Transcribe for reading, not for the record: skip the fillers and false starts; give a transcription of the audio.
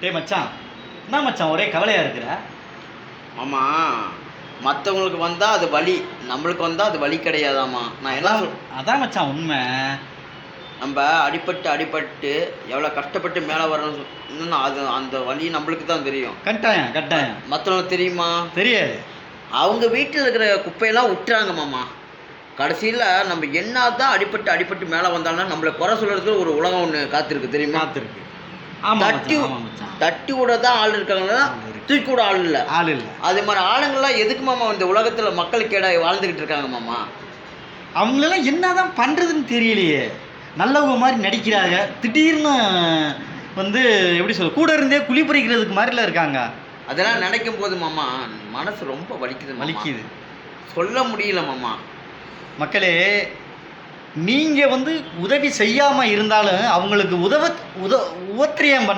டேய் மச்சான், என்ன மச்சான் ஒரே கவலையாக இருக்கிற? ஆமாம், மற்றவங்களுக்கு வந்தால் அது வலி, நம்மளுக்கு வந்தால் அது வலி கிடையாதாம்மா. நான் என்ன அதான் மச்சான் உண்மை. நம்ம அடிபட்டு எவ்வளோ கஷ்டப்பட்டு மேலே வரணும்னு அது அந்த வலி நம்மளுக்கு தான் தெரியும். கட்டாயம் கட்டாயம். மற்றவங்களுக்கு தெரியுமா? தெரியாது. அவங்க வீட்டில் இருக்கிற குப்பையெல்லாம் விட்டுறாங்க மாமா. கடைசியில் நம்ம என்ன தான் அடிபட்டு மேலே வந்தாலும் நம்மளை குறை சொல்கிறதுக்கு ஒரு உலகம் ஒன்று காத்திருக்கு தெரியுமா? காத்திருக்கு. ஆமாம், தட்டி விட தான் ஆள் இருக்காங்கன்னா தூக்கி விட ஆள் இல்லை. அதே மாதிரி ஆளுங்கள்லாம் எதுக்கு மாமா இந்த உலகத்தில் மக்களுக்கு கேடாக வாழ்ந்துக்கிட்டு இருக்காங்க மாமா? அவங்களெல்லாம் என்ன தான் பண்ணுறதுன்னு தெரியலையே. நல்லவங்க மாதிரி நடிக்கிறாங்க, திடீர்னு வந்து எப்படி சொல்ல கூட இருந்தே குழி பறிக்கிறதுக்கு மாதிரிலாம் இருக்காங்க. அதெல்லாம் நினைக்கும் போது மாமா மனசு ரொம்ப வலிக்குது. சொல்ல முடியல மாமா. மக்களே, நீங்கள் வந்து உதவி செய்யாமல் இருந்தாலும் அவங்களுக்கு உதவியம்